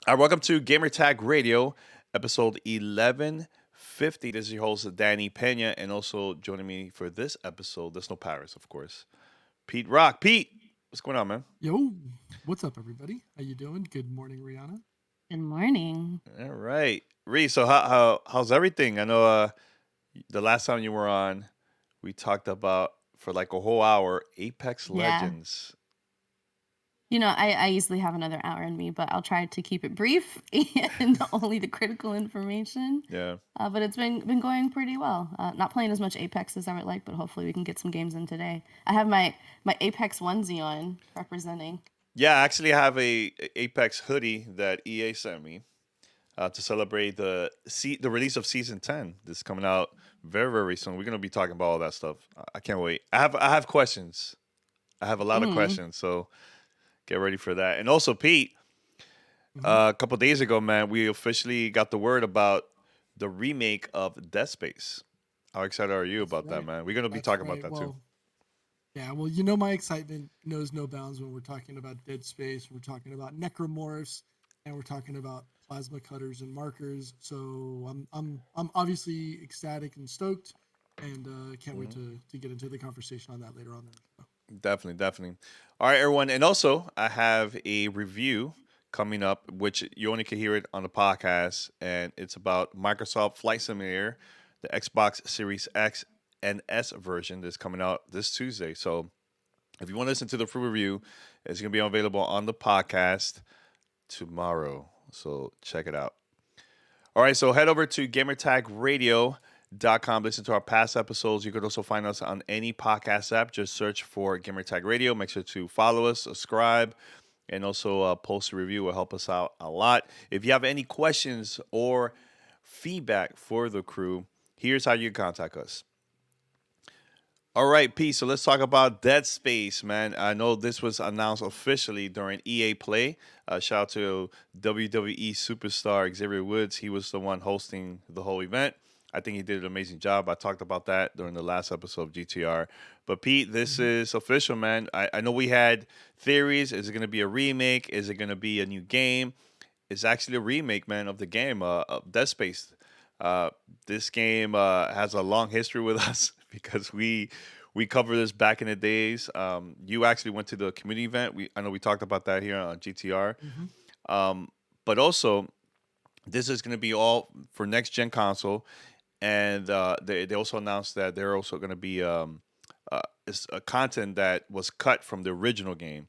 All right, welcome to Gamer Tag Radio, episode 1150. This is your host, Danny Pena, and also joining me for this episode, there's no Paris, of course, Pete Rock. Pete, what's going on, man? Yo, what's up, everybody? How you doing? Good morning, Rihanna. Good morning. All right. Reese, so how's everything? I know the last time you were on, we talked about, for like a whole hour, Apex Yeah. Legends. I easily have another hour in me, but I'll try to keep it brief and only the critical information. Yeah. But it's been going pretty well. Not playing as much Apex as I would like, but hopefully we can get some games in today. I have my Apex onesie on representing. Yeah, I actually have a Apex hoodie that EA sent me to celebrate the release of season 10. This is coming out very soon. We're gonna be talking about all that stuff. I can't wait. I have questions. I have a lot of Mm. questions, so get ready for that. And also, Pete, hmm a couple days ago, man, we officially got the word about the remake of Dead Space. How excited are you That's about that, right. man? We're gonna be That's talking about right. that too. Yeah, my excitement knows no bounds when we're talking about Dead Space, we're talking about necromorphs, and we're talking about plasma cutters and markers. So I'm obviously ecstatic and stoked, and can't wait Mhm. to get into the conversation on that later on in the show. Definitely. All right, everyone. And also, I have a review coming up, which you only can hear it on the podcast, and it's about Microsoft Flight Simulator, the Xbox Series X and S version that's coming out this Tuesday. So if you want to listen to the full review, it's going to be available on the podcast tomorrow. So check it out. All right, so head over to gamertagradio.com. Listen to our past episodes. You could also find us on any podcast app. Just search for Gamertag Radio. Make sure to follow us, subscribe, and also post a review. Will help us out a lot. If you have any questions or feedback for the crew, here's how you contact us. All right, Pete. So let's talk about Dead Space, man. I know this was announced officially during EA Play. Shout out to WWE superstar Xavier Woods. He was the one hosting the whole event. I think he did an amazing job. I talked about that during the last episode of GTR. But Pete, this hmm is official, man. I know we had theories. Is it going to be a remake? Is it going to be a new game? It's actually a remake, man, of the game, of Dead Space. Uh, this game has a long history with us because we covered this back in the days. You actually went to the community event. I know we talked about that here on GTR. hmm Um, but also, this is going to be all for next gen console, and they also announced that they're also going to be it's a content that was cut from the original game.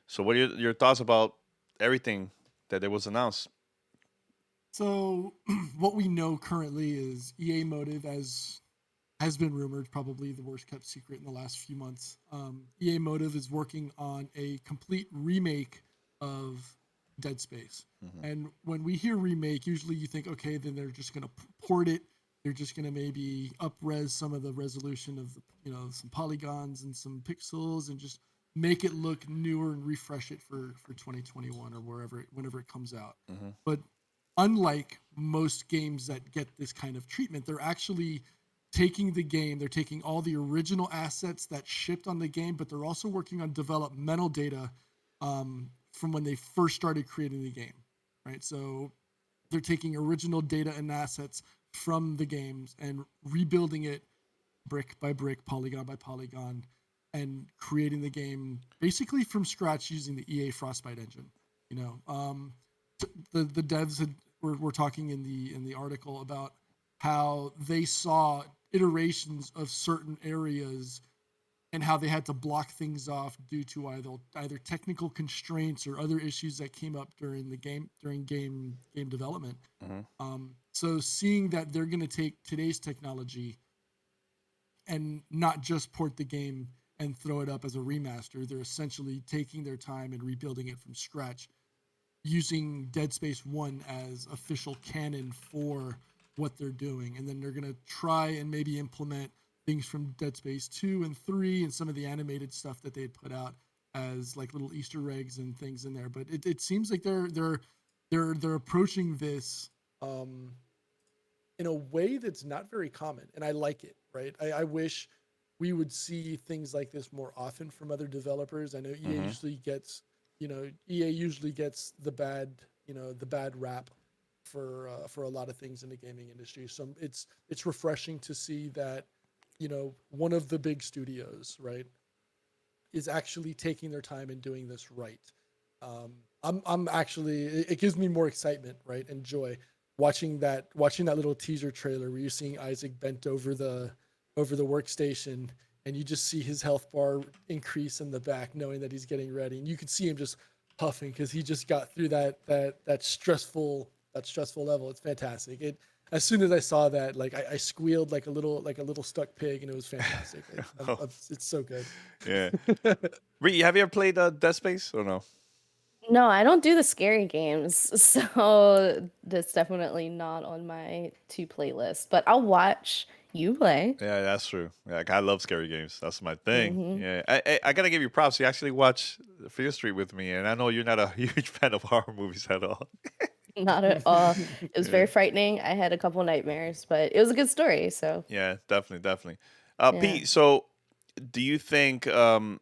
So, what are your thoughts about everything that was announced? So, what we know currently is EA Motive, as has been rumored, probably the worst kept secret in the last few months. EA Motive is working on a complete remake of Dead Space. Hmm. And when we hear remake, usually you think, okay, then they're just going to port it. They're just going to maybe upres some of the resolution of the, some polygons and some pixels and just make it look newer and refresh it for 2021 or whenever it comes out. Hmm. But unlike most games that get this kind of treatment, they're actually taking the game, they're taking all the original assets that shipped on the game, but they're also working on developmental data from when they first started creating the game, right? So they're taking original data and assets from the games and rebuilding it brick by brick, polygon by polygon, and creating the game basically from scratch using the EA Frostbite engine. You know, the devs were talking in the article about how they saw iterations of certain areas and how they had to block things off due to either technical constraints or other issues that came up during game development. Hmm. So seeing that they're going to take today's technology and not just port the game and throw it up as a remaster, they're essentially taking their time and rebuilding it from scratch using Dead Space 1 as official canon for what they're doing. And then they're going to try and maybe implement things from Dead Space 2 and 3 and some of the animated stuff that they had put out as like little Easter eggs and things in there. But it seems like they're approaching this um, in a way that's not very common, and I like it. Right? I wish we would see things like this more often from other developers. I know EA Hmm. usually gets, EA usually gets the bad, the bad rap for a lot of things in the gaming industry. So it's refreshing to see that one of the big studios, right, is actually taking their time and doing this right. I'm actually it gives me more excitement, right, and joy watching that little teaser trailer where you're seeing Isaac bent over the workstation, and you just see his health bar increase in the back, knowing that he's getting ready, and you can see him just huffing because he just got through that stressful level. It's fantastic. As soon as I saw that, like I squealed like a little stuck pig, and it was fantastic. Oh, It's so good. yeah. Ree, have you ever played Dead Space or no? No, I don't do the scary games, so that's definitely not on my to playlist. But I'll watch you play. Yeah, that's true. Yeah, like, I love scary games. That's my thing. Hmm. Yeah, I gotta give you props. You actually watch Fear Street with me, and I know you're not a huge fan of horror movies at all. Not at all. It was Yeah, very frightening. I had a couple nightmares, but it was a good story. So yeah, definitely, definitely. yeah. Pete, so do you think um,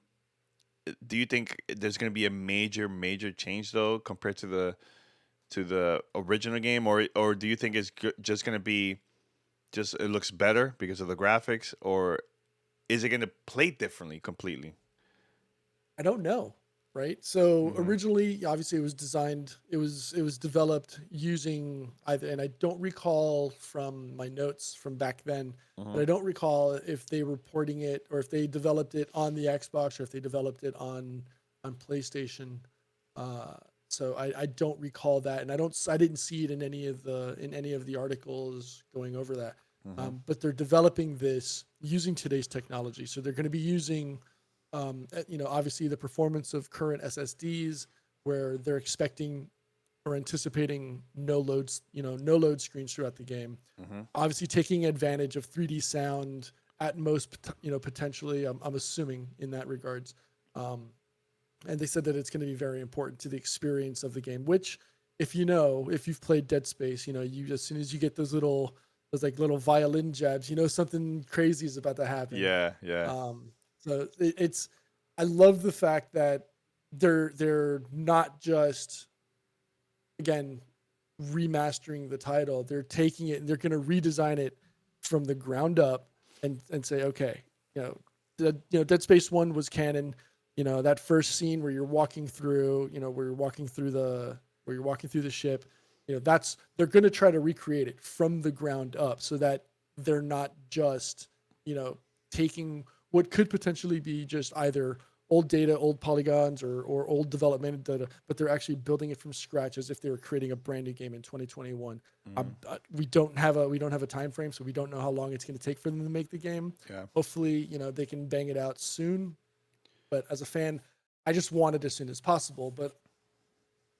do you think there's gonna be a major change though compared to the original game, or do you think it's just gonna be just it looks better because of the graphics, or is it gonna play differently completely? I don't know, right? So Mm-hmm. originally, obviously, it was developed using either, and I don't recall from my notes from back then, Mm-hmm. but I don't recall if they were porting it or if they developed it on the Xbox or if they developed it on PlayStation. Uh, so I don't recall that, and I didn't see it in any of the articles going over that. Mm-hmm. But they're developing this using today's technology, so they're going to be using obviously the performance of current SSDs, where they're expecting or anticipating no load screens throughout the game. Mm-hmm. Obviously, taking advantage of 3D sound at most, potentially. I'm assuming in that regards. Um, and they said that it's going to be very important to the experience of the game. Which, if you've played Dead Space, you as soon as you get those like little violin jabs, something crazy is about to happen. Yeah, yeah. So I love the fact that they're not just, again, remastering the title. They're taking it and they're going to redesign it from the ground up, and say, okay, you know, Dead Space One was canon. That first scene where you're walking through, where you're walking through the ship. They're going to try to recreate it from the ground up, so that they're not just, you know, taking what could potentially be just either old data, old polygons, or old development data, but they're actually building it from scratch as if they were creating a brand new game in 2021. Mm-hmm. We don't have a time frame, so we don't know how long it's going to take for them to make the game. Yeah. Hopefully, they can bang it out soon. But as a fan, I just want it as soon as possible. But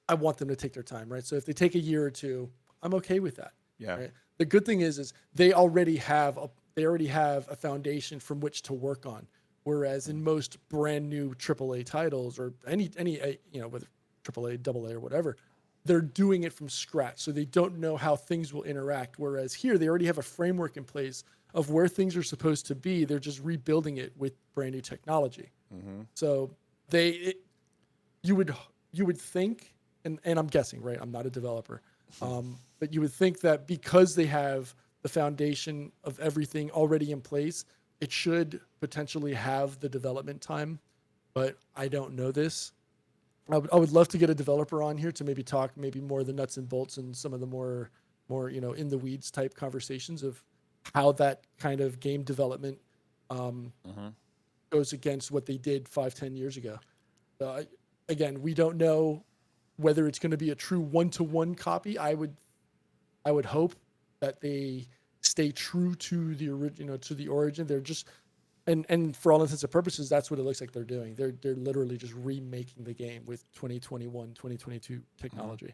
I want them to take their time, right? So if they take a year or two, I'm okay with that, Yeah. right? The good thing is they already have a foundation from which to work on. Whereas in most brand new AAA titles, or any whether AAA, double A, or whatever, they're doing it from scratch, so they don't know how things will interact. Whereas here, they already have a framework in place of where things are supposed to be. They're just rebuilding it with brand new technology. Mm-hmm. So they it, you would think, and I'm guessing, right? I'm not a developer, but you would think that because they have the foundation of everything already in place, it should potentially have the development time. But I don't know this. I would love to get a developer on here to maybe talk maybe more of the nuts and bolts and some of the more in the weeds type conversations of how that kind of game development um, Mm-hmm. goes against what they did 5-10 years ago. Again, we don't know whether it's going to be a true one-to-one copy. I would hope that they stay true to the original, to the origin. They're just, and for all intents and purposes, that's what it looks like they're doing. They're literally just remaking the game with 2021, 2022 Mm-hmm. technology.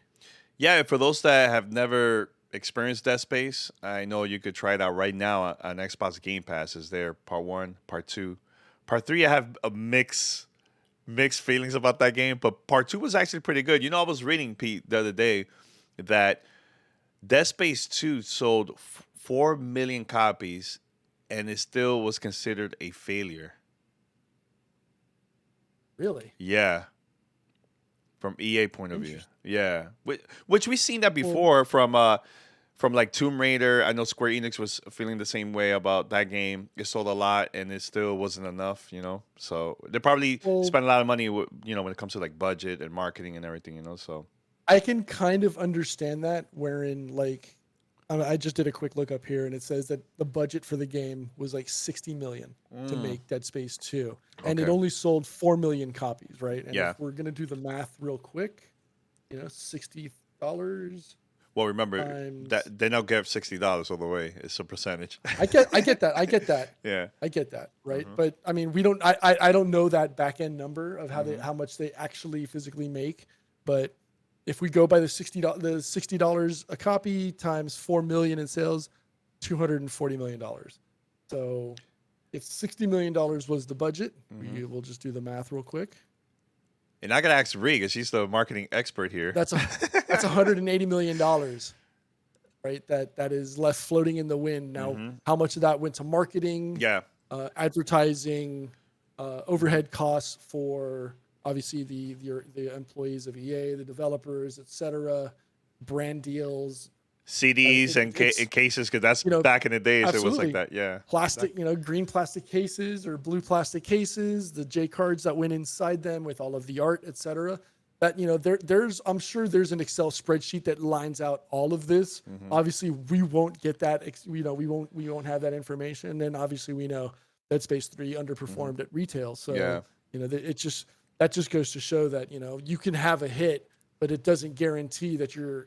Yeah, for those that have never experienced Dead Space, I know you could try it out right now on Xbox Game Pass. Is there part one, part two, part three? I have a mixed feelings about that game, but part two was actually pretty good. I was reading Pete the other day that Dead Space 2 sold 4 million copies and it still was considered a failure. Really? Yeah. from EA point of view. Interesting. Yeah, which we've seen that Well, before from like Tomb Raider. I know Square Enix was feeling the same way about that game. It sold a lot, and it still wasn't enough. So they probably well, spend a lot of money. When it comes to like budget and marketing and everything. So I can kind of understand that, wherein like I just did a quick look up here, and it says that the budget for the game was like 60 million to make Dead Space 2, and it okay, only sold 4 million copies, right? And yeah. if we're gonna do the math real quick, $60 Well, remember times. that they now give $60 all the way. It's a percentage. I get that, Yeah. I get that, right? Hmm. But I mean, we don't. I don't know that back end number of Hmm. how much they actually physically make, but if we go by the $60 a copy times 4 million in sales, $240 million. So if $60 million was the budget, Hmm. we'll just do the math real quick. And I gotta ask Ree, because she's the marketing expert here. That's $180 million, right? That is left floating in the wind. Now, Hmm. how much of that went to marketing, Yeah. advertising, overhead costs for obviously the employees of EA, the developers, etc., brand deals, right? CDs and It's cases, because that's you know back in the days. It was like absolutely that. Yeah. plastic, green plastic cases or blue plastic cases, the J cards that went inside them with all of the art, etc. That there's I'm sure there's an Excel spreadsheet that lines out all of this. Hmm. Obviously, we won't get that. We won't have that information. And then obviously we know Dead Space 3 Hmm. underperformed at retail. Yeah. So that just goes to show that you can have a hit, but it doesn't guarantee that your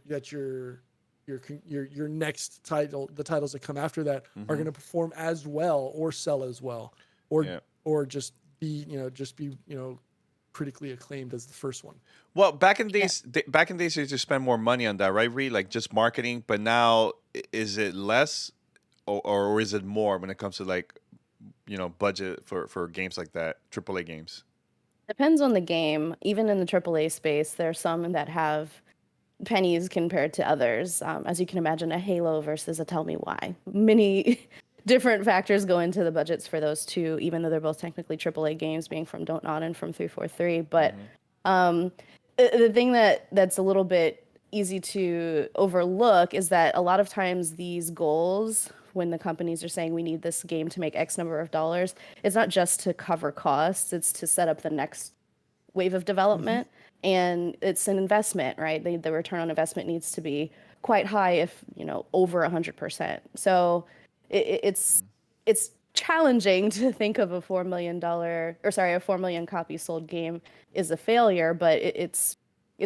next title, the titles that come after that, are Hmm. going to perform as well or sell as well, or Yeah. just be critically acclaimed as the first one. Well, back in Yeah. days, they used to spend more money on that, right, Ree? Like just marketing. But now, is it less, or is it more when it comes to like budget for games like that, AAA games? Depends on the game. Even in the AAA space, there are some that have pennies compared to others. As you can imagine, a Halo versus a Tell Me Why. Many different factors go into the budgets for those two, even though they're both technically AAA games, being from Don't Nod and from 343. But Hmm. um, the thing that's a little bit easy to overlook is that a lot of times these goals, when the companies are saying we need this game to make X number of dollars, it's not just to cover costs, it's to set up the next wave of Mm-hmm. development, and it's an investment, right? The return on investment needs to be quite high, if over 100%. So it's challenging to think of a a 4 million copy sold game is a failure, but it's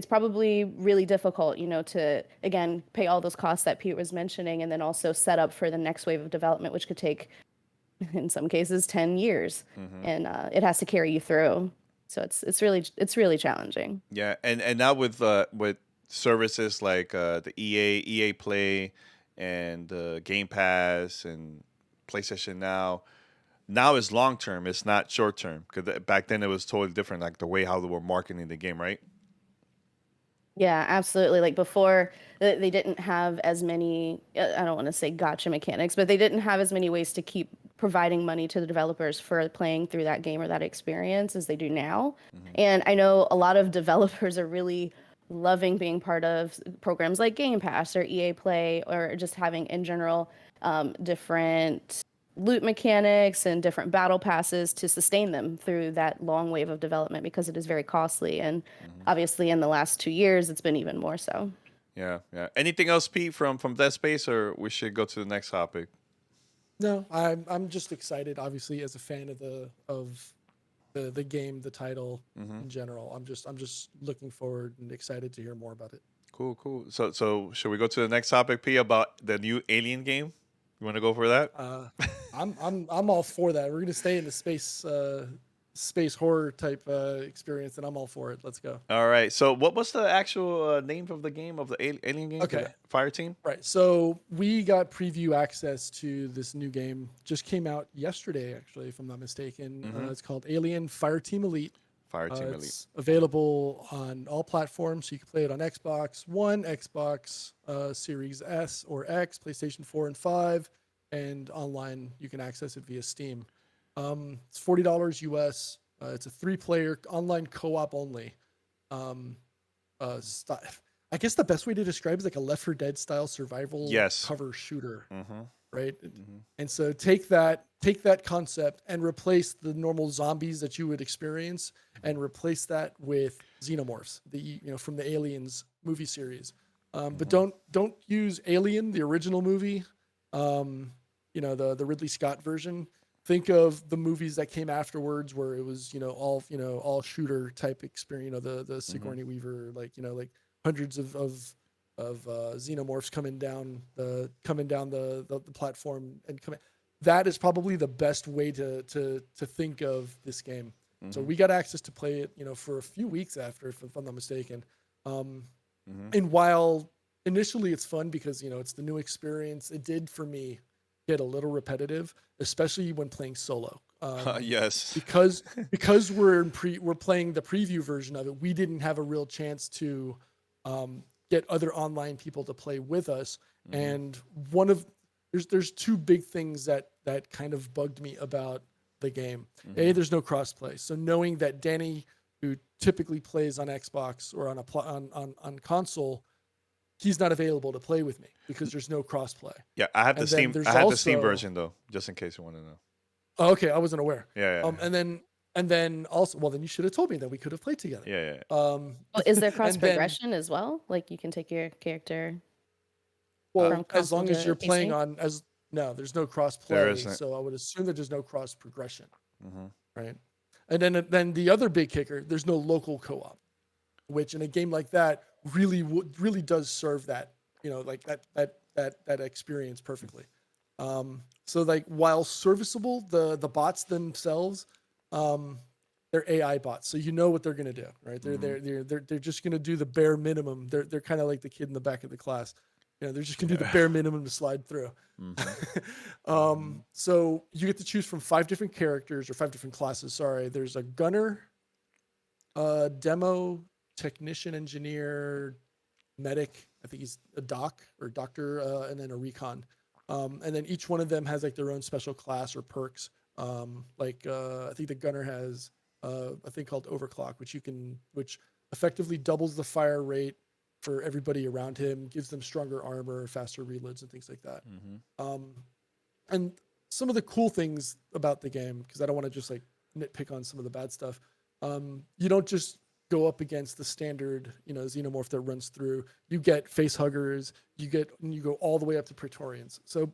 probably really difficult, to again pay all those costs that Pete was mentioning, and then also set up for the next wave of development, which could take, in some cases, 10 years, Hmm. and it has to carry you through. So it's really challenging. Yeah, and now with services like the EA Play and Game Pass and PlayStation Now is long term. It's not short term. Because back then it was totally different, like the way how they were marketing the game, right? Yeah, absolutely. Like before, they didn't have as many, I don't want to say gotcha mechanics, but they didn't have as many ways to keep providing money to the developers for playing through that game or that experience as they do now. Hmm. And I know a lot of developers are really loving being part of programs like Game Pass or EA Play, or just having in general different loot mechanics and different battle passes to sustain them through that long wave of development, because it is very costly. And Hmm. obviously, in the last 2 years, it's been even more so. Yeah, yeah. Anything else, Pete, from Dead Space, or we should go to the next topic? No, I'm just excited. Obviously, as a fan of the game, the title Hmm. in general, I'm just looking forward and excited to hear more about it. Cool, cool. So should we go to the next topic, P, about the new Alien game? You want to go for that? Uh, I'm all for that. We're gonna stay in the space horror type experience, and I'm all for it. Let's go. All right. So what was the actual name of the game, of the Alien game? Okay, Fireteam. right. So we got preview access to this new game. Just came out yesterday, actually, if I'm not mistaken. Hmm. It's called Alien Fireteam Elite. Fireteam Elite. It's available on all platforms, so you can play it on Xbox One, Xbox Series S or X, PlayStation 4 and 5, and online you can access it via Steam. It's $40 US. It's a 3-player online co-op only. Um, style. I guess the best way to describe it is like a Left 4 Dead style survival Yes. cover shooter, Mm-hmm. right? Mm-hmm. And so take that concept and replace the normal zombies that you would experience, and replace that with xenomorphs, from the Aliens movie series. But Mm-hmm. don't use Alien, the original movie, the Ridley Scott version. Think of the movies that came afterwards, where it was all shooter type experience. The Mm-hmm. Sigourney Weaver, like hundreds of xenomorphs coming down the platform and coming. That is probably the best way to think of this game. So Mm-hmm. we got access to play it, for a few weeks after, if I'm not mistaken. Um, Mm-hmm. and while initially it's fun because it's the new experience, it did for me get a little repetitive, especially when playing solo. Yes. Because we're playing the preview version of it, we didn't have a real chance to get other online people to play with us. Mm-hmm. And one of there's two big things that kind of bugged me about the game. Mm-hmm. There's no crossplay. So knowing that Danny, who typically plays on Xbox or on console, he's not available to play with me because there's no crossplay. Yeah, I have the And then Steam. I there's have the Steam also version though, just in case you want to know. oh, okay, I wasn't aware. Yeah, yeah, And then also, well, then you should have told me that we could have played together. yeah, yeah. Um, Oh, is there cross and then, progression as well? Like you can take your character from well, as console long as to you're playing PC? on as no, there's no cross There play, isn't. so I would assume that there's no cross progression, Mm-hmm. right? And then the other big kicker, there's no local co-op, which in a game like that really does serve that, like that experience perfectly. So like while serviceable, the bots themselves, um, they're AI bots, so you know what they're gonna do, right? They're Mm-hmm. they're they're they're, they're just gonna do the bare minimum. They're kind of like the kid in the back of the class. They're just gonna do the Yeah. bare minimum to slide through. Mm-hmm. Mm-hmm. So you get to choose from 5 different characters or 5 different classes. Sorry, there's a gunner, demo, technician, engineer, medic. I think he's a doc or doctor, and then a recon. And then each one of them has like their own special class or perks. I think the gunner has a thing called overclock, which effectively doubles the fire rate for everybody around him, gives them stronger armor, faster reloads, and things like that. Mm-hmm. Um, and some of the cool things about the game, because I don't want to just like nitpick on some of the bad stuff. You don't just go up against the standard, xenomorph that runs through. You get face huggers. You go all the way up to Praetorians. So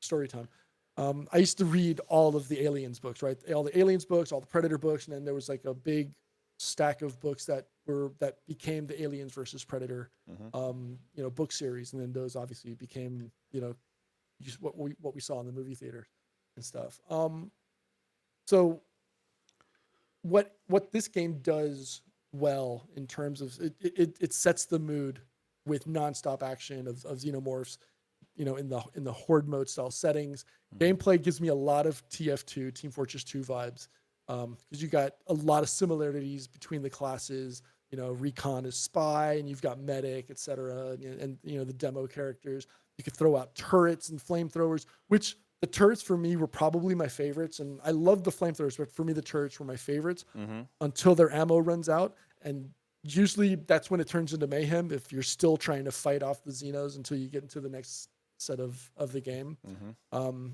story time. I used to read all of the Aliens books, right? All the Aliens books, all the Predator books, and then there was like a big stack of books that became the Aliens versus Predator, Mm-hmm. book series, and then those obviously became, just what we saw in the movie theater and stuff. So what this game does well in terms of it sets the mood with nonstop action of xenomorphs, in the horde mode style settings. Mm-hmm. Gameplay gives me a lot of TF2, Team Fortress 2 vibes, because you got a lot of similarities between the classes. Recon is spy, and you've got medic, etc. And the demo characters. You could throw out turrets and flamethrowers, which the turrets for me were probably my favorites, and I loved the flamethrowers, but for me the turrets were my favorites Mm-hmm. until their ammo runs out, and usually that's when it turns into mayhem if you're still trying to fight off the Xenos until you get into the next set of the game. Mm-hmm.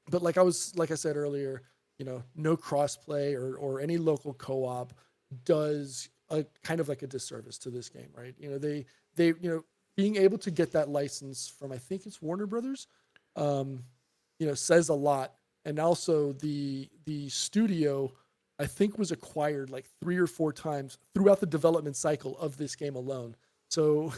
But like I said earlier, no crossplay or any local co-op does a kind of like a disservice to this game, right? They being able to get that license from, I think it's Warner Brothers, um, says a lot. And also the studio, I think, was acquired like 3 or 4 times throughout the development cycle of this game alone. So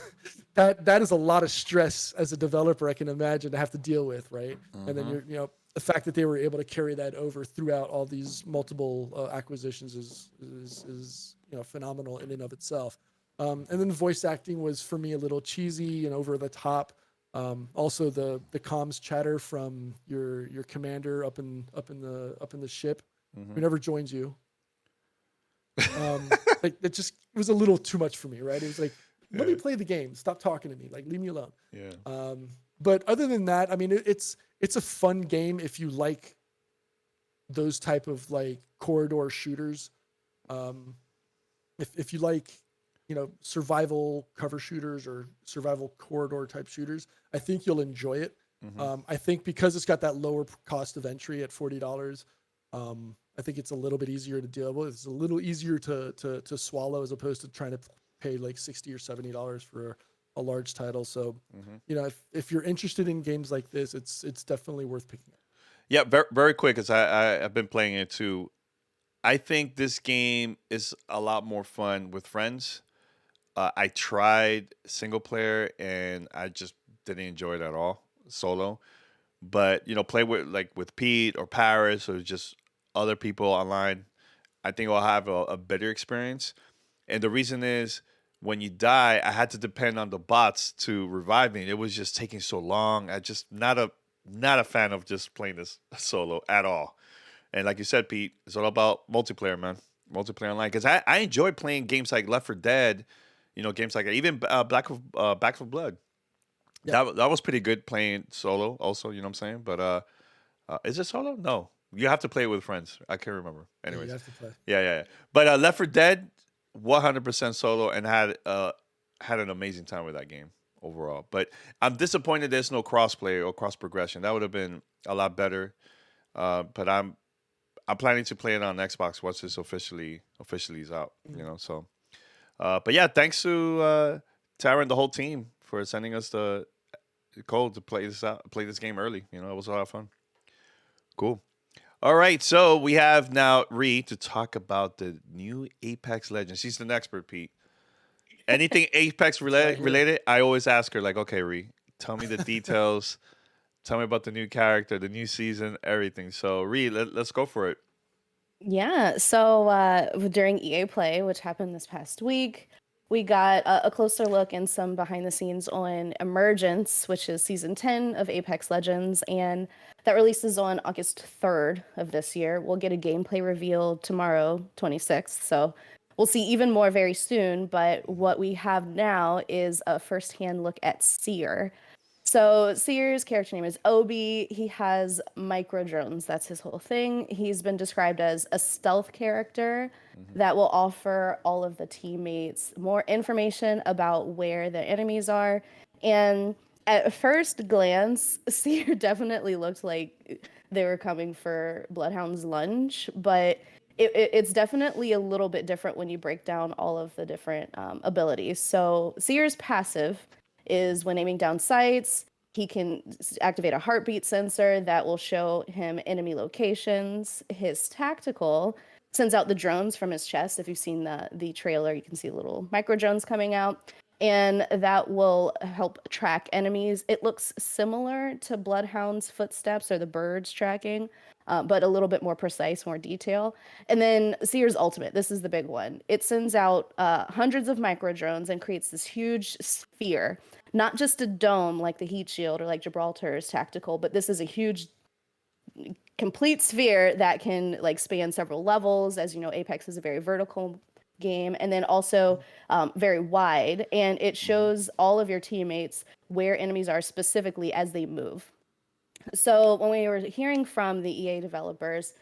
that is a lot of stress as a developer, I can imagine, to have to deal with, right? And then Mm-hmm. the fact that they were able to carry that over throughout all these multiple acquisitions is phenomenal in and of itself. And then the voice acting was for me a little cheesy and over the top. Also, the comms chatter from your commander up in the ship, who Mm-hmm. never joins you. Like it was a little too much for me, right? It was like, let me Yeah. play the game. Stop talking to me. Like, leave me alone. Yeah. But other than that, I mean, it's a fun game if you like those type of like corridor shooters. If you like survival cover shooters or survival corridor type shooters, I think you'll enjoy it. Mm-hmm. I think because it's got that lower cost of entry at $40, I think it's a little bit easier to deal with. It's a little easier to swallow as opposed to trying to pay like $60 or $70 for a large title. So, Mm-hmm. if you're interested in games like this, it's definitely worth picking up. Yeah, very, very quick because I've been playing it too. I think this game is a lot more fun with friends. I tried single player and I just didn't enjoy it at all solo. But play with Pete or Paris or just other people online. I think I'll have a better experience. And the reason is when you die, I had to depend on the bots to revive me. It was just taking so long. I just not a fan of just playing this solo at all. And like you said, Pete, it's all about multiplayer, man. Multiplayer online. Because I enjoy playing games like Left 4 Dead, games like that. Even Back for Blood. Yeah, That was pretty good playing solo. Also, you know what I'm saying. But is it solo? No, you have to play it with friends. I can't remember. yeah, you Anyways, have to play. yeah. But Left 4 Dead, 100% solo, and had an amazing time with that game overall. But I'm disappointed there's no crossplay or cross progression. That would have been a lot better. But I'm planning to play it on Xbox once it's officially is out. So. But yeah, thanks to Tara and the whole team for sending us the code to play this game early. It was a lot of fun. Cool. All right, so we have now Ree to talk about the new Apex Legends. She's an expert, Pete. Anything Apex That's why I hear. related, I always ask her like, "Okay, Ree, tell me the details. Tell me about the new character, the new season, everything." So, Ree, let's go for it. Yeah, so during EA Play, which happened this past week, we got a closer look and some behind the scenes on Emergence, which is season 10 of Apex Legends, and that releases on August 3rd of this year. We'll get a gameplay reveal tomorrow, 26th, so we'll see even more very soon. But what we have now is a first-hand look at Seer. So Seer's character name is Obi. He has micro drones. That's his whole thing. He's been described as a stealth character Mm-hmm. that will offer all of the teammates more information about where the enemies are. And at first glance, Seer definitely looked like they were coming for Bloodhound's lunge, but it's definitely a little bit different when you break down all of the different abilities. So Seer's passive is when aiming down sights, he can activate a heartbeat sensor that will show him enemy locations. His tactical sends out the drones from his chest. If you've seen the trailer, you can see little micro drones coming out. And that will help track enemies. It looks similar to Bloodhound's footsteps or the birds tracking, but a little bit more precise, more detail. And then Seer's ultimate, this is the big one. It sends out hundreds of micro drones and creates this huge sphere, not just a dome like the heat shield or like Gibraltar's tactical, but this is a huge complete sphere that can like span several levels. As you know, Apex is a very vertical game, and then also very wide, and it Mm-hmm. shows all of your teammates where enemies are specifically as they move. So when we were hearing from the EA developers,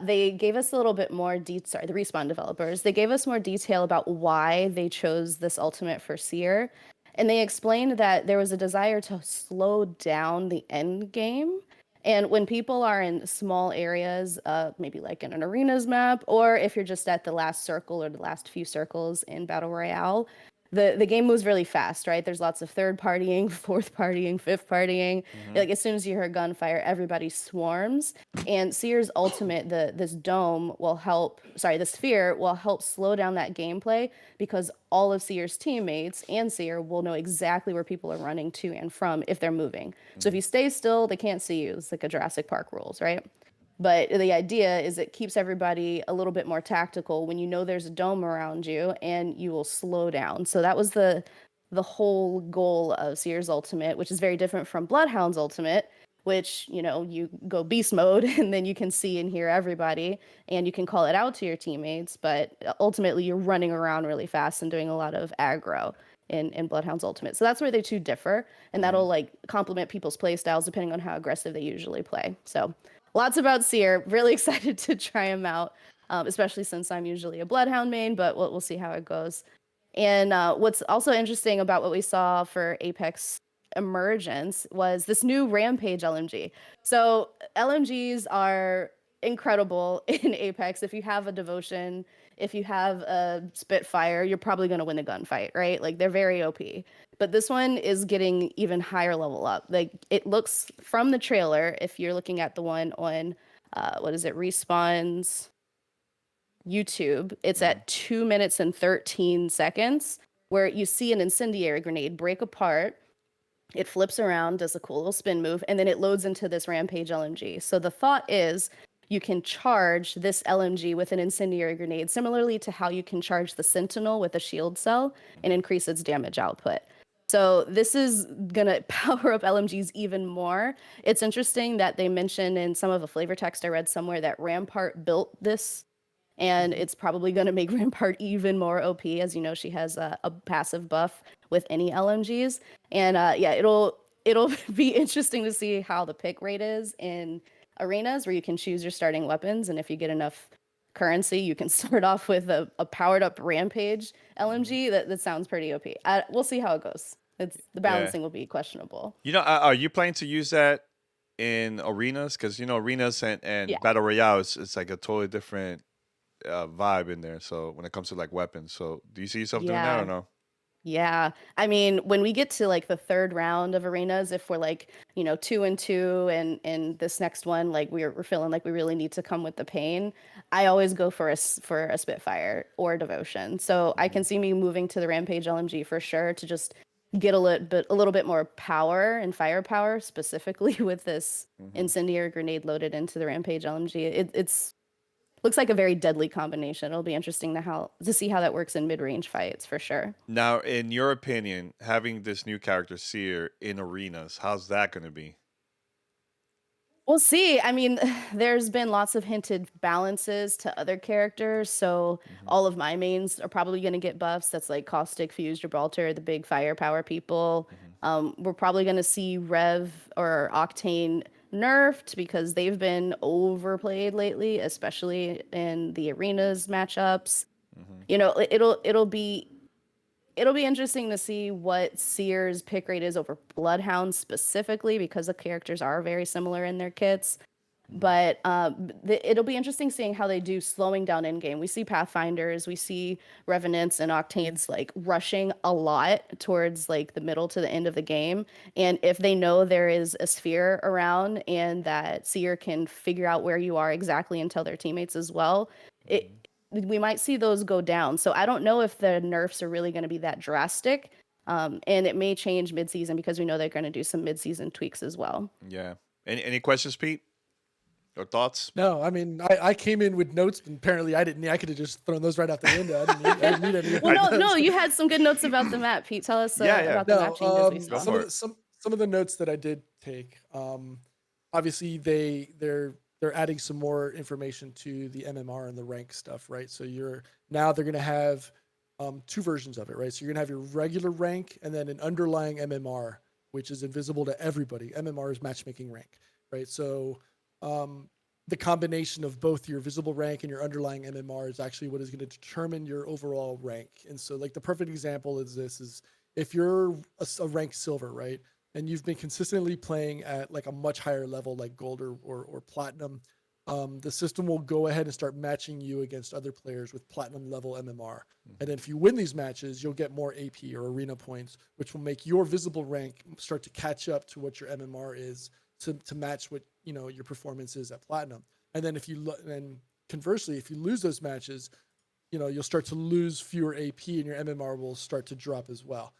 they gave us a little bit more sorry, the Respawn developers, they gave us more detail about why they chose this ultimate for Seer. And they explained that there was a desire to slow down the end game. And when people are in small areas, maybe like in an arenas map, or if you're just at the last circle or the last few circles in Battle Royale, the game moves really fast, right? There's lots of third partying, fourth partying, fifth partying. Mm-hmm. Like as soon as you hear gunfire, everybody swarms. And Seer's ultimate, this dome will help, sorry, the sphere will help slow down that gameplay because all of Seer's teammates and Seer will know exactly where people are running to and from if they're moving. So if Mm-hmm. you stay still, they can't see you. It's like a Jurassic Park rules, right? But the idea is it keeps everybody a little bit more tactical when you know there's a dome around you and you will slow down. So that was the whole goal of Seer's ultimate, which is very different from Bloodhound's ultimate, which, you go beast mode and then you can see and hear everybody and you can call it out to your teammates, but ultimately you're running around really fast and doing a lot of aggro in Bloodhound's ultimate. So that's where they two differ, and Mm-hmm. that'll like complement people's play styles depending on how aggressive they usually play. So lots about Seer. Really excited to try him out, especially since I'm usually a Bloodhound main, but we'll see how it goes. And what's also interesting about what we saw for Apex Emergence was this new Rampage LMG. So LMGs are incredible in Apex. If you have a Devotion, if you have a Spitfire, you're probably going to win a gunfight, right? Like they're very OP. But this one is getting even higher level up. Like it looks from the trailer, if you're looking at the one on, what is it, Respawn's YouTube, it's at 2 minutes and 13 seconds, where you see an incendiary grenade break apart. It flips around, does a cool little spin move, and then it loads into this Rampage LMG. So the thought is you can charge this LMG with an incendiary grenade, similarly to how you can charge the Sentinel with a shield cell and increase its damage output. So this is going to power up LMGs even more. It's interesting that they mentioned in some of the flavor text I read somewhere that Rampart built this, and it's probably going to make Rampart even more OP. As you know, she has a passive buff with any LMGs, and yeah, it'll be interesting to see how the pick rate is in arenas where you can choose your starting weapons, and if you get enough currency, you can start off with a powered up Rampage LMG. That sounds pretty OP. We'll see how it goes. The Yeah. balancing will be questionable. Are you planning to use that in arenas? Because arenas and Yeah. battle royale it's like a totally different vibe in there. So when it comes to like weapons, so do you see yourself doing that or Yeah. no? Yeah. I mean, when we get to like the third round of arenas, if we're like, 2-2 and this next one, like we're feeling like we really need to come with the pain, I always go for a Spitfire or Devotion. So I can see me moving to the Rampage LMG for sure to just get a little bit more power and firepower, specifically with this incendiary grenade loaded into the Rampage LMG. It's looks like a very deadly combination. It'll be interesting to see how that works in mid-range fights for sure. Now, in your opinion, having this new character Seer in arenas, how's that going to be? We'll see. I mean, there's been lots of hinted balances to other characters, so all of my mains are probably going to get buffs. That's like Caustic, Fuse, Gibraltar, the big firepower people. We're probably going to see Rev or Octane nerfed because they've been overplayed lately, especially in the arenas matchups. It'll be interesting to see what Seer's pick rate is over Bloodhound specifically because the characters are very similar in their kits. But it'll be interesting seeing how they do slowing down in game. We see Pathfinders, we see Revenants and Octanes like rushing a lot towards like the middle to the end of the game. And if they know there is a sphere around and that Seer can figure out where you are exactly and tell their teammates as well, we might see those go down. So I don't know if the nerfs are really going to be that drastic. And it may change mid-season because we know they're going to do some mid-season tweaks as well. Yeah. Any questions, Pete? Or thoughts? No, I mean, I came in with notes, and apparently I didn't need, I could have just thrown those right out the window. I didn't need any. Well, no, you had some good notes about the map, Pete. Tell us Yeah. about the map changes we Go saw. for it. Some of the notes that I did take. Obviously, they're adding some more information to the MMR and the rank stuff, right? So they're going to have two versions of it, right? So you're going to have your regular rank and then an underlying MMR, which is invisible to everybody. MMR is matchmaking rank, right? So the combination of both your visible rank and your underlying MMR is actually what is going to determine your overall rank. And so, like, the perfect example is if you're a rank silver, right, and you've been consistently playing at like a much higher level, like gold or platinum, the system will go ahead and start matching you against other players with platinum level MMR. And then if you win these matches, you'll get more AP or arena points, which will make your visible rank start to catch up to what your MMR is to match what your performance is at platinum. And then then conversely, if you lose those matches, you'll start to lose fewer AP and your MMR will start to drop as well.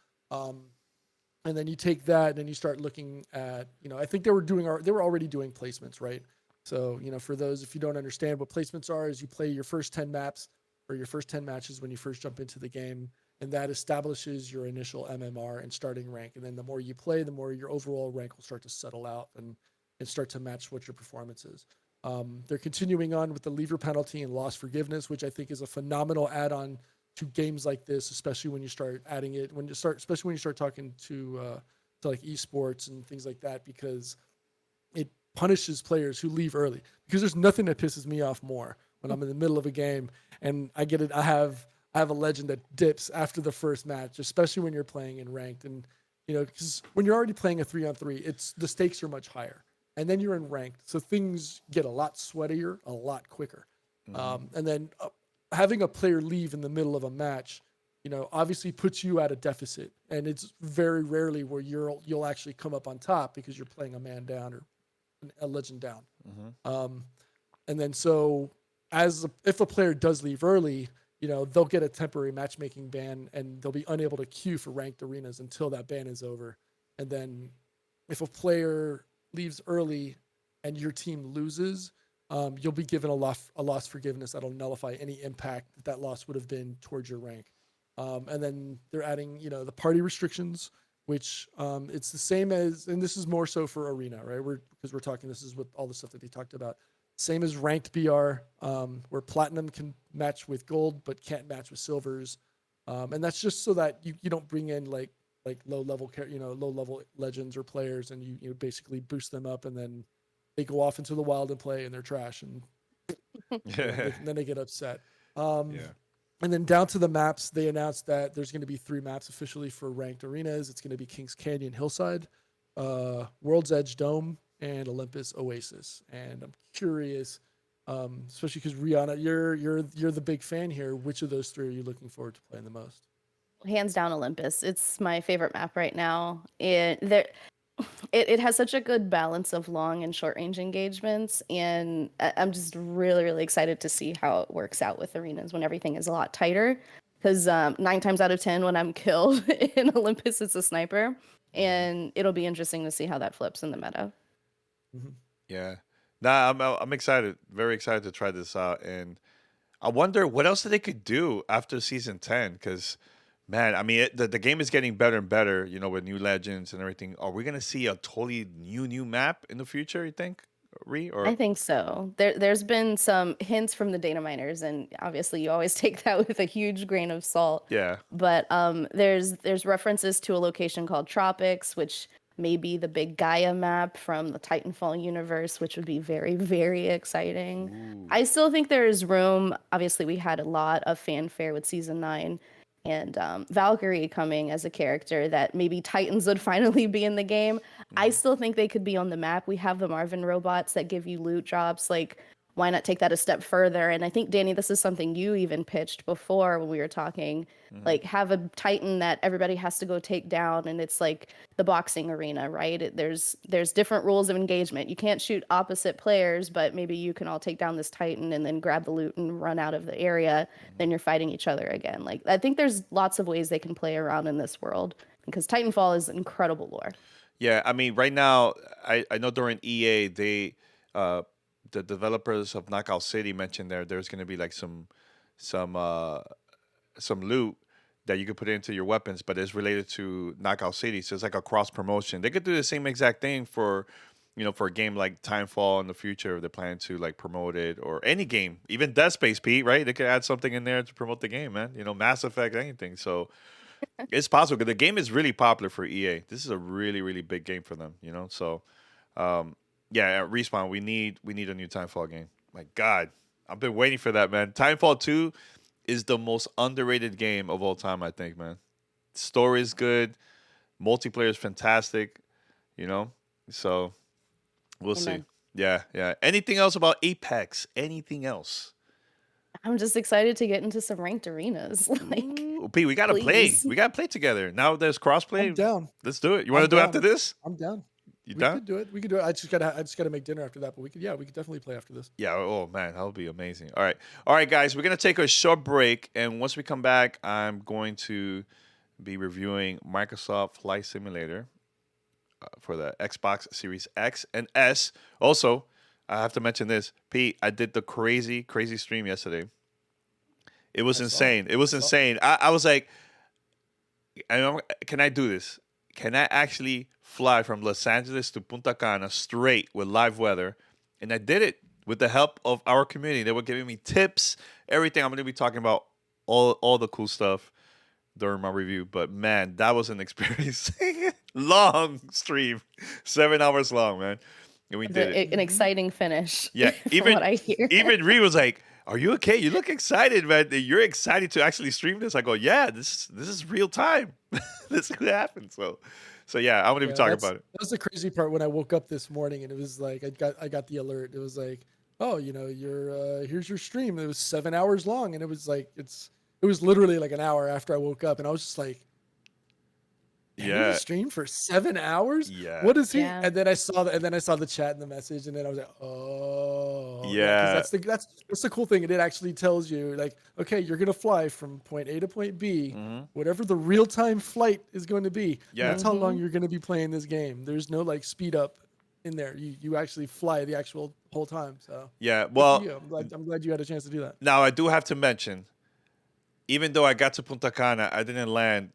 And then you take that and then you start looking at, I think they were already doing placements, right? So, for those, if you don't understand what placements are, is you play your first 10 maps or your first 10 matches when you first jump into the game, and that establishes your initial MMR and starting rank. And then the more you play, the more your overall rank will start to settle out and start to match what your performance is. They're continuing on with the lever penalty and loss forgiveness, which I think is a phenomenal add-on to games like this, especially when you start adding it, especially when you start talking to like esports and things like that, because it punishes players who leave early. Because there's nothing that pisses me off more when I'm in the middle of a game and I have have a legend that dips after the first match, especially when you're playing in ranked. And because when you're already playing a 3-on-3, it's the stakes are much higher, and then you're in ranked, so things get a lot sweatier, a lot quicker. And then having a player leave in the middle of a match, obviously puts you at a deficit, and it's very rarely where you'll actually come up on top because you're playing a man down or a legend down. And then so if a player does leave early, they'll get a temporary matchmaking ban and they'll be unable to queue for ranked arenas until that ban is over. And then if a player leaves early and your team loses, you'll be given a loss forgiveness that'll nullify any impact that loss would have been towards your rank. And then they're adding, the party restrictions, which it's the same as, and this is more so for arena, right? Because we're talking, this is with all the stuff that they talked about. Same as ranked BR, where platinum can match with gold but can't match with silvers, and that's just so that you don't bring in like low level legends or players, and you basically boost them up, and then they go off into the wild and play, and they're trash, and then they get upset. Yeah. And then down to the maps, they announced that there's going to be 3 maps officially for ranked arenas. It's going to be Kings Canyon Hillside, World's Edge Dome, and Olympus Oasis. And I'm curious, especially because Riana, you're the big fan here. Which of those 3 are you looking forward to playing the most? Hands down, Olympus. It's my favorite map right now. It has such a good balance of long and short range engagements, and I'm just really, really excited to see how it works out with arenas when everything is a lot tighter. Because 9 times out of 10, when I'm killed in Olympus, it's a sniper, and it'll be interesting to see how that flips in the meta. Yeah. Nah, I'm excited. Very excited to try this out, and I wonder what else they could do after season 10. Because, man, I mean, the game is getting better and better. With new legends and everything. Are we gonna see a totally new map in the future? You think, I think so. There's been some hints from the data miners, and obviously you always take that with a huge grain of salt. Yeah. But there's references to a location called Tropics, which may be the big Gaia map from the Titanfall universe, which would be very, very exciting. Ooh. I still think there is room. Obviously, we had a lot of fanfare with season 9. And Valkyrie coming as a character that maybe Titans would finally be in the game. I still think they could be on the map. We have the Marvin robots that give you loot drops. Like, why not take that a step further? And I think, Danny, this is something you even pitched before when we were talking. Like, have a Titan that everybody has to go take down, and it's like the boxing arena, right? There's different rules of engagement. You can't shoot opposite players, but maybe you can all take down this Titan and then grab the loot and run out of the area. Then you're fighting each other again. Like, I think there's lots of ways they can play around in this world, because Titanfall is incredible lore. Yeah, I mean, right now, I know during EA, the developers of Knockout City mentioned there's going to be like some loot that you could put into your weapons, but it's related to Knockout City, so it's like a cross promotion. They could do the same exact thing for a game like Timefall in the future if they're planning to like promote it, or any game, even Dead Space, Pete, right? They could add something in there to promote the game, man. Mass Effect, anything. So it's possible because the game is really popular for EA. This is a really, really big game for them, So, yeah, at Respawn, we need a new Timefall game. My God, I've been waiting for that, man. Timefall 2 is the most underrated game of all time, I think, man. Story is good, multiplayer is fantastic, So we'll see. Amen. Yeah, yeah. Anything else about Apex? Anything else? I'm just excited to get into some ranked arenas. Like, Ooh, Pete, we gotta play. please. We gotta play together. Now there's I'm crossplay. down. Let's do it. You want to I'm do it down. after this? I'm down. You We down? could do it. We could do it. I just gotta make dinner after that, but we could definitely play after this. Yeah. Oh man, that would be amazing. All right, guys. We're gonna take a short break, and once we come back, I'm going to be reviewing Microsoft Flight Simulator for the Xbox Series X and S. Also, I have to mention this, Pete. I did the crazy stream yesterday. It was insane. It was insane. I was like, can I do this? Can I actually fly from Los Angeles to Punta Cana straight with live weather? And I did it with the help of our community. They were giving me tips, everything. I'm going to be talking about all the cool stuff during my review. But man, that was an experience. Long stream, 7 hours long, man. And we did it. An exciting finish. Yeah, from what I hear. even Ree was like, are you okay? You look excited, man. You're excited to actually stream this. I go, yeah, this is real time. This could happen. So yeah, I won't even Yeah, talk about it. that was the crazy part when I woke up this morning and it was like I got the alert. It was like, oh, your here's your stream. It was 7 hours long, and it was like it was literally like an hour after I woke up, and I was just like, Danny Yeah, just streamed for 7 hours. yeah, What is he? Yeah. And then I saw the chat and the message, and then I was like, oh yeah, because yeah, that's the cool thing. It actually tells you like, okay, you're gonna fly from point A to point B, hmm whatever the real time flight is going to be. yeah, That's how long Mm-hmm. you're gonna be playing this game. There's no like speed up in there. You actually fly the actual whole time. So yeah. good for Well, you. I'm glad you had a chance to do that. now I do have to mention, even though I got to Punta Cana, I didn't land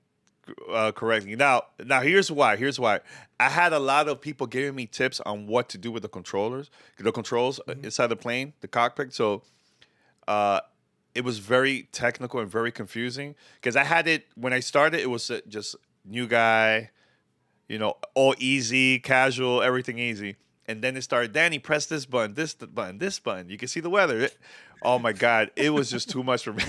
correctly. Now here's why. Here's why. I had a lot of people giving me tips on what to do with the controls Mhm. inside the plane, the cockpit. So uh, it was very technical and very confusing because I had it when I started. It was just new guy, all easy, casual, everything easy. And then it started, Danny, press this button, this button, this button. You can see the weather. Oh my God, it was just too much for me.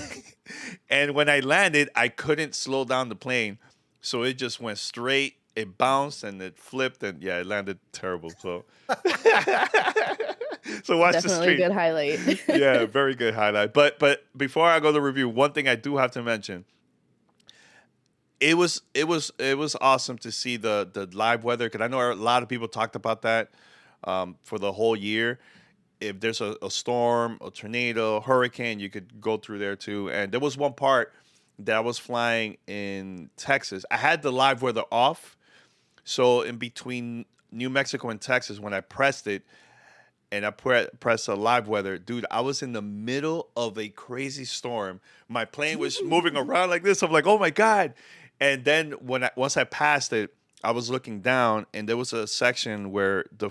And when I landed, I couldn't slow down the plane. So it just went straight, it bounced and it flipped. And yeah, it landed terrible. So, so watch the Definitely a stream. good highlight. Yeah, very good highlight. But before I go to review, one thing I do have to mention it was awesome to see the live weather because I know a lot of people talked about that for the whole year. If there's a storm, a tornado, hurricane, you could go through there too. And there was one part that I was flying in Texas. I had the live weather off, so in between New Mexico and Texas, when I pressed it and I pressed a live weather, dude, I was in the middle of a crazy storm. My plane was moving around like this. I'm like, oh my God. And then once I passed it, I was looking down and there was a section where there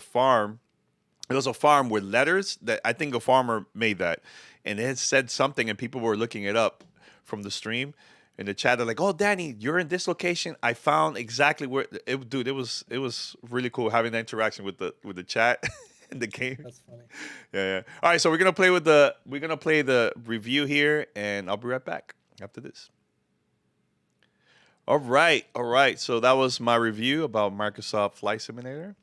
was a farm with letters that I think a farmer made that. And it had said something and people were looking it up from the stream. In the chat, they're like, "Oh, Danny, you're in this location. I found exactly where it, dude. It was really cool having that interaction with the chat in the game. That's funny. Yeah, yeah. All right, so we're gonna play the review here, and I'll be right back after this. All right, all right. So that was my review about Microsoft Flight Simulator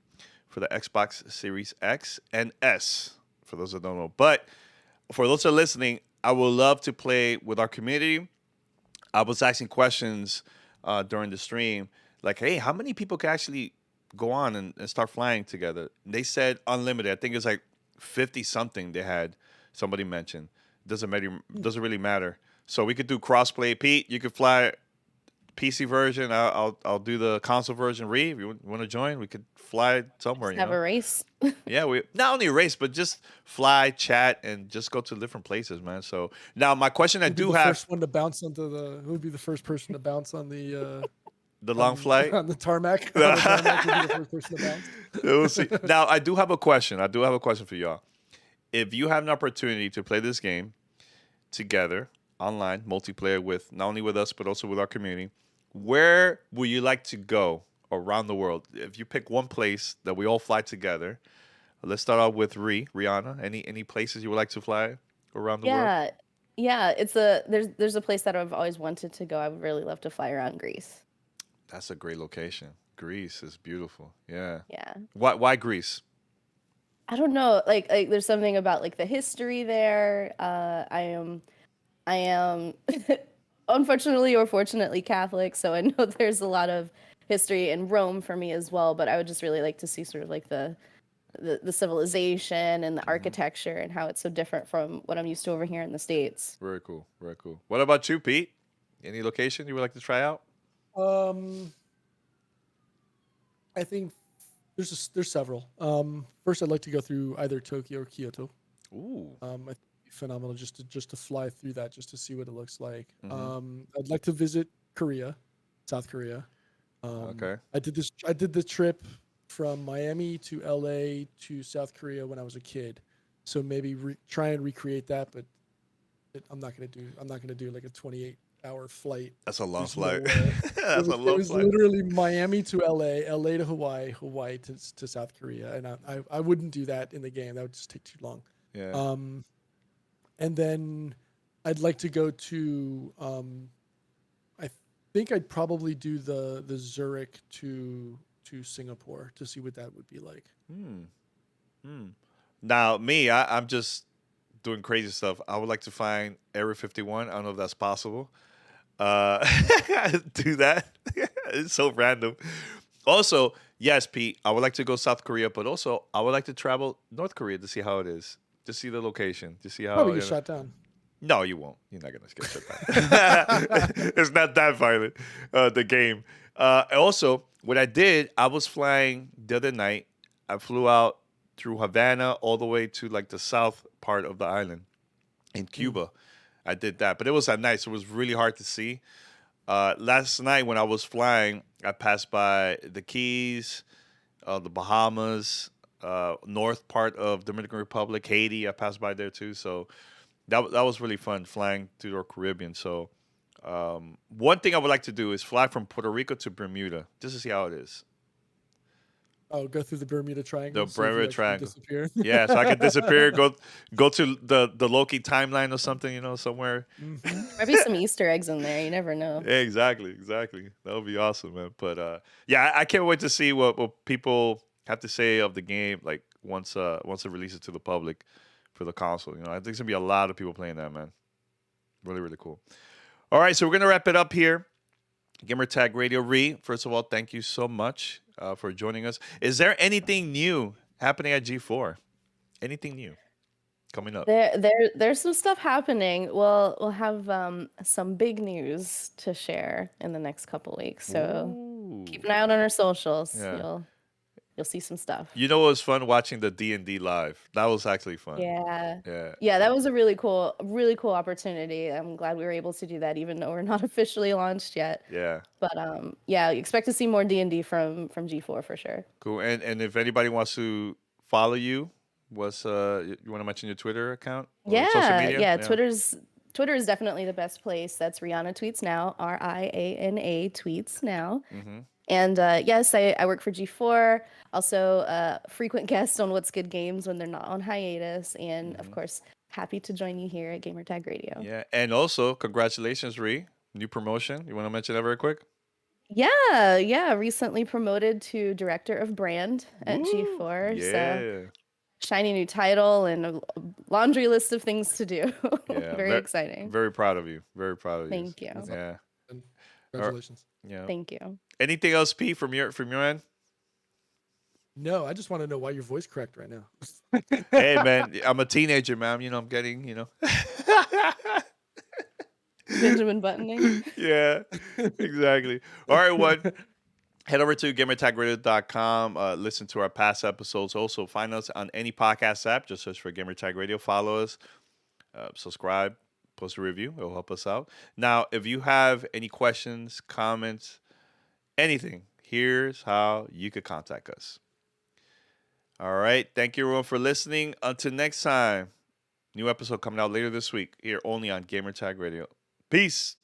for the Xbox Series X and S. For those that don't know, but for those that are listening, I would love to play with our community. I was asking questions during the stream, like, "Hey, how many people can actually go on and start flying together?" They said unlimited. I think it's like 50 something. They had somebody mention. Doesn't matter. Doesn't really matter. So we could do crossplay. Pete, you could fly PC version. I'll do the console version. Ree, if you want to join, we could fly somewhere. Have a race. Yeah, we not only race, but just fly, chat, and just go to different places, man. So now my question I Who'd be do the have first one to bounce onto the? Who would be the first person to bounce on the the long flight. on the tarmac? On the tarmac would be the first person to bounce. We'll see. Now I do have a question. I do have a question for y'all. If you have an opportunity to play this game together online, multiplayer with not only with us but also with our community, where would you like to go around the world? If you pick one place that we all fly together, let's start off with Rihanna. Any places you would like to fly around the world? Yeah. Yeah, there's a place that I've always wanted to go. I would really love to fly around Greece. That's a great location. Greece is beautiful. Yeah. Yeah. Why Greece? I don't know, like there's something about like the history there. I am unfortunately or fortunately Catholic, so I know there's a lot of history in Rome for me as well, but I would just really like to see sort of like the civilization and the architecture and how it's so different from what I'm used to over here in the States. Very cool. Very cool. What about you, Pete? Any location you would like to try out? Um, I think there's several. First, I'd like to go through either Tokyo or Kyoto. Ooh. I think it'd be phenomenal just to fly through that, just to see what it looks like. Mhm. I'd like to visit Korea, South Korea. Okay. I did the trip from Miami to LA to South Korea when I was a kid. So maybe try and recreate that, but I'm not gonna do like a 28-hour flight. That's a long There's no flight. way. That's a It long was flight. literally Miami to LA, LA to Hawaii, Hawaii to South Korea, and I wouldn't do that in the game. That would just take too long. Yeah. Um, and then I'd like to go to. I think I'd probably do the Zurich to Singapore to see what that would be like. Now, me, I'm just doing crazy stuff. I would like to find Area 51. I don't know if that's possible. Uh, do that. It's so random. Also, yes, Pete, I would like to go South Korea, but also I would like to travel North Korea to see how it is, to see the location, to see how Probably get you know. shot down. No, you won't. You're not gonna get shut down. It's not that violent. The game. Also, what I did, I was flying the other night. I flew out through Havana all the way to like the south part of the island in Cuba. I did that, but it was at night, so it was really hard to see. Last night when I was flying, I passed by the Keys, the Bahamas, north part of Dominican Republic, Haiti. I passed by there too, so that was really fun flying through the Caribbean. So one thing I would like to do is fly from Puerto Rico to Bermuda just to see how it is. Oh, go through the Bermuda The Triangle, see if you Bermuda actually Triangle. disappear. Yeah, so I could disappear, go to the Loki timeline or something, somewhere. Hmm. There might be some Easter eggs in there. You never know. Yeah, exactly. That would be awesome, man. But yeah, I can't wait to see what people have to say of the game, like once it releases to the public for the console. I think there's gonna be a lot of people playing that, man. Really, really cool. All right, so we're gonna wrap it up here. Gamertag Radio first of all, thank you so much for joining us. Is there anything new happening at G4? Anything new coming up? There's some stuff happening. We'll have some big news to share in the next couple weeks. So Ooh. keep an eye out on our socials. Yeah. You'll see some stuff. It was fun watching the D&D live. That was actually fun. Yeah. Yeah. Yeah, that was a really cool opportunity. I'm glad we were able to do that, even though we're not officially launched yet. Yeah. But yeah, expect to see more D&D from G4 for sure. Cool. And if anybody wants to follow you, you want to mention your Twitter account or social Yeah, media? yeah. Twitter is definitely the best place. That's Riana Tweets Now, Riana Tweets Now. Mm-hmm. And yes, I work for G4. Also, frequent guest on What's Good Games when they're not on hiatus. And of course, happy to join you here at Gamertag Radio. Yeah. And also, congratulations, New promotion. You want to mention that very quick? Yeah. Recently promoted to Director of Brand at Woo! G4. So Yeah. shiny new title and a laundry list of things to do. Yeah. Very exciting. Very proud of you. Very proud of you. Thank you. Yeah. And congratulations. Yeah. Thank you. Anything else, Pete, from your end? No, I just want to know why your voice cracked right now. Hey, man, I'm a teenager, man. I'm getting. Benjamin Buttoning. Yeah, exactly. All right, one. Head over to gamertagradio.com. Listen to our past episodes. Also, find us on any podcast app. Just search for Gamertag Radio. Follow us. Subscribe. Post a review. It'll help us out. Now, if you have any questions, comments, anything, here's how you could contact us. All right. Thank you, everyone, for listening. Until next time, new episode coming out later this week here only on Gamertag Radio. Peace.